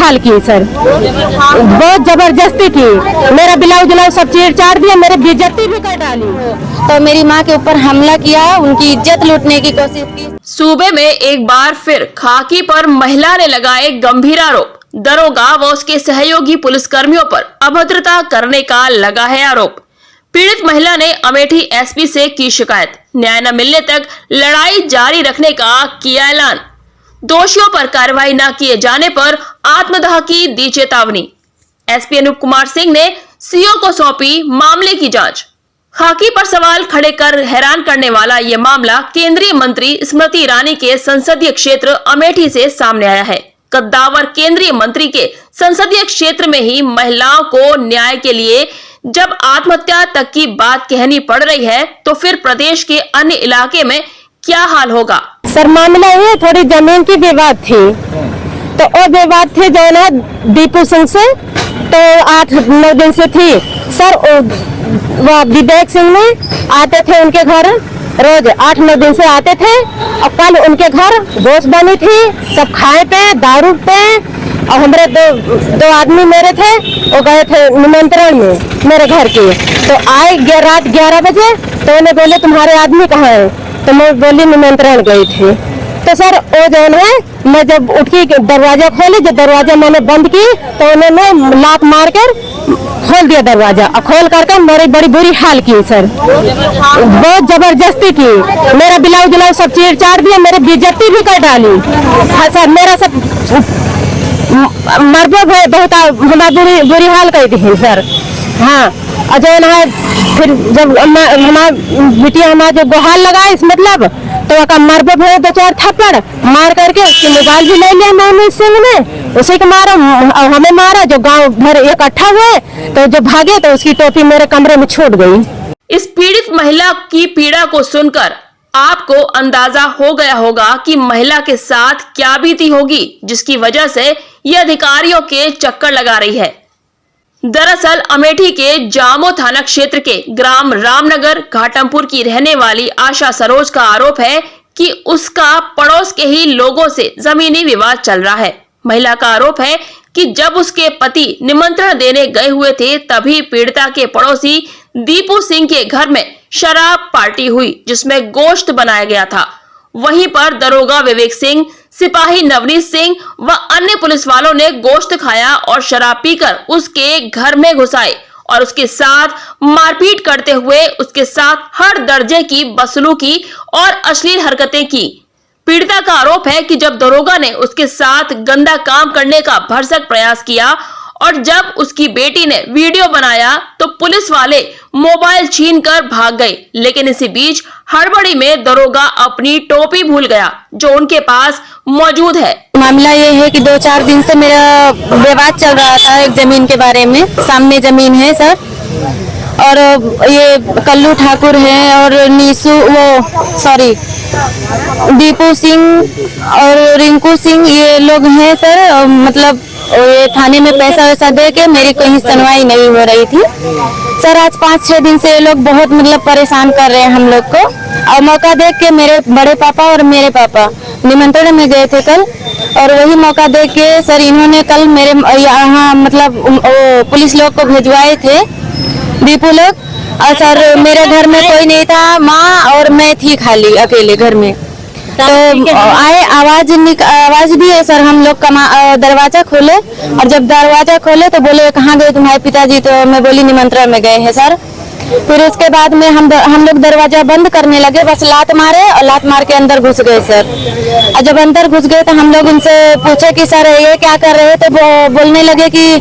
हाल की सर, बहुत जबरदस्ती की। मेरा ब्लाउज व्लाउज सब चीर दिया, मेरी बेइज्जती भी कर डाली। तो मेरी माँ के ऊपर हमला किया, उनकी इज्जत लूटने की कोशिश की। सूबे में एक बार फिर खाकी पर महिला ने लगाए गंभीर आरोप। दरोगा व उसके सहयोगी पुलिसकर्मियों पर अभद्रता करने का लगा है आरोप। पीड़ित महिला ने अमेठी एसपी से की शिकायत। न्याय न मिलने तक लड़ाई जारी रखने का किया ऐलान। दोषियों पर कार्रवाई न किए जाने पर आत्मदाह की दी चेतावनी। एसपी अनूप कुमार सिंह ने सीओ को सौंपी मामले की जांच। खाकी पर सवाल खड़े कर हैरान करने वाला ये मामला केंद्रीय मंत्री स्मृति ईरानी के संसदीय क्षेत्र अमेठी से सामने आया है। कद्दावर केंद्रीय मंत्री के संसदीय क्षेत्र में ही महिलाओं को न्याय के लिए जब आत्महत्या तक की बात कहनी पड़ रही है, तो फिर प्रदेश के अन्य इलाके में क्या हाल होगा। सर मामला ये थोड़ी जमीन की विवाद थी, तो वो विवाद थी जो ना दीपू सिंह से, तो 8-9 दिन से थी सर। वो विवेक सिंह में आते थे उनके घर, रोज 8-9 दिन से आते थे। और कल उनके घर दोस्त बनी थी, सब खाए पे दारू पे। और हमारे दो आदमी मेरे थे, वो गए थे निमंत्रण में मेरे घर के। तो आए रात 11 बजे, तो उन्हें बोले तुम्हारे आदमी कहाँ है, तो मैं बोली निमंत्रण गई थी। तो सर वो जो है, मैं जब उठी दरवाजा खोली, जब दरवाजा मैंने बंद की तो उन्होंने लात मार कर खोल दिया दरवाजा, और खोल करके मेरी बड़ी बुरी हाल की सर, बहुत जबरदस्ती की। मेरा ब्लाउज व्लाउज सब चीर दिया, मेरी बेइज्जती भी कर डाली। हाँ सर, मेरा सब मरबो भाई बहुत हमारी बुरी हाल कर दी सर। हाँ, और जो है फिर जब हमारा बिटिया हमारा जो गुहार लगा इस मतलब, तो मरबो भाई 2-4 थप्पड़ मार करके मोबाइल भी ले लिया नवनीत सिंह ने, उसी को मारा और हमें मारा। जो गांव भर इकट्ठा हुए तो जो भागे तो उसकी टोपी मेरे कमरे में छूट गई। इस पीड़ित महिला की पीड़ा को सुनकर आपको अंदाजा हो गया होगा कि महिला के साथ क्या बीती होगी, जिसकी वजह से ये अधिकारियों के चक्कर लगा रही है। दरअसल अमेठी के जामो थाना क्षेत्र के ग्राम रामनगर घाटमपुर की रहने वाली आशा सरोज का आरोप है कि उसका पड़ोस के ही लोगों से जमीनी विवाद चल रहा है। महिला का आरोप है कि जब उसके पति निमंत्रण देने गए हुए थे, तभी पीड़िता के पड़ोसी दीपू सिंह के घर में शराब पार्टी हुई, जिसमें गोश्त बनाया गया था। वहीं पर दरोगा विवेक सिंह, सिपाही नवनीत सिंह व अन्य पुलिस वालों ने गोश्त खाया और शराब पीकर उसके घर में घुस आए और उसके साथ मारपीट करते हुए उसके साथ हर दर्जे की बदसलूकी और अश्लील हरकतें की। पीड़िता का आरोप है कि जब दरोगा ने उसके साथ गंदा काम करने का भरसक प्रयास किया और जब उसकी बेटी ने वीडियो बनाया तो पुलिस वाले मोबाइल छीनकर भाग गए। लेकिन इसी बीच हड़बड़ी में दरोगा अपनी टोपी भूल गया जो उनके पास मौजूद है। मामला ये है कि 2-4 दिन से मेरा विवाद चल रहा था एक जमीन के बारे में। सामने जमीन है सर, और ये कल्लू ठाकुर है और दीपू सिंह और रिंकू सिंह, ये लोग हैं सर। मतलब ये थाने में पैसा वैसा दे के मेरी कहीं सुनवाई नहीं हो रही थी सर। आज 5-6 दिन से ये लोग बहुत मतलब परेशान कर रहे हैं हम लोग को। और मौका देख के मेरे बड़े पापा और मेरे पापा निमंत्रण में गए थे कल, और वही मौका देख के सर इन्होंने कल मेरे यहाँ मतलब पुलिस लोग को भिजवाए थे, दीपू लोग। और सर मेरे घर में कोई नहीं था, माँ और मैं थी खाली अकेले घर में। तो आए, आवाज भी है सर। हम लोग दरवाजा खोले, और जब दरवाजा खोले तो बोले कहाँ गए तुम्हारे पिताजी, तो मैं बोली निमंत्रण में गए हैं सर। फिर उसके बाद में हम लोग दरवाजा बंद करने लगे, बस लात मारे और लात मार के अंदर घुस गए सर। और जब अंदर घुस गए तो हम लोग उनसे पूछे कि सर ये क्या कर रहे हैं, तो वो बोलने लगे कि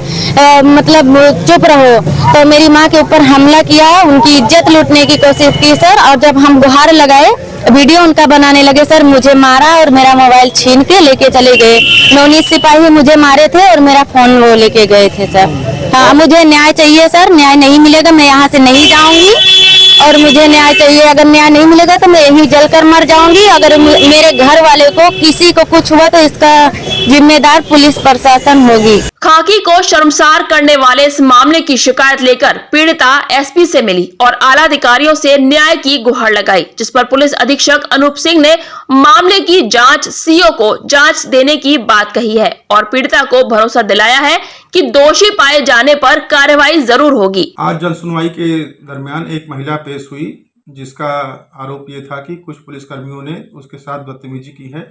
मतलब चुप रहो। तो मेरी माँ के ऊपर हमला किया, उनकी इज्जत लूटने की कोशिश की सर। और जब हम गुहार लगाए, वीडियो उनका बनाने लगे सर, मुझे मारा और मेरा मोबाइल छीन के लेके चले गए। नवनीत सिपाही मुझे मारे थे और मेरा फोन वो लेके गए थे सर। हाँ, मुझे न्याय चाहिए सर, न्याय नहीं मिलेगा मैं यहाँ से नहीं जाऊंगी। और मुझे न्याय चाहिए। अगर न्याय नहीं मिलेगा तो मैं यहीं जलकर मर जाऊंगी। अगर मेरे घर वाले को किसी को कुछ हुआ तो इसका जिम्मेदार पुलिस प्रशासन होगी। खाकी को शर्मसार करने वाले इस मामले की शिकायत लेकर पीड़िता एसपी से मिली और आला अधिकारियों से न्याय की गुहार लगाई, जिस पर पुलिस अधीक्षक अनूप सिंह ने मामले की जांच सीओ को जांच देने की बात कही है और पीड़िता को भरोसा दिलाया है कि दोषी पाए जाने पर कार्रवाई जरूर होगी। आज जन सुनवाई के दरमियान एक महिला पेश हुई जिसका आरोप ये था कि कुछ पुलिसकर्मियों ने उसके साथ बदतमीजी की है।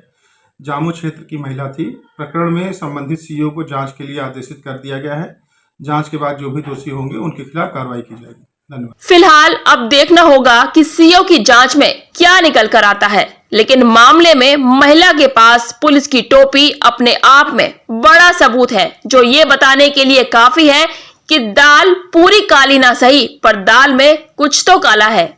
जामू क्षेत्र की महिला थी। प्रकरण में संबंधित सीईओ को जांच के लिए आदेशित कर दिया गया है। जांच के बाद जो भी दोषी होंगे उनके खिलाफ कार्रवाई की जाएगी। धन्यवाद। फिलहाल अब देखना होगा कि सीओ की जांच में क्या निकल कर आता है, लेकिन मामले में महिला के पास पुलिस की टोपी अपने आप में बड़ा सबूत है, जो ये बताने के लिए काफी है कि दाल पूरी काली ना सही पर दाल में कुछ तो काला है।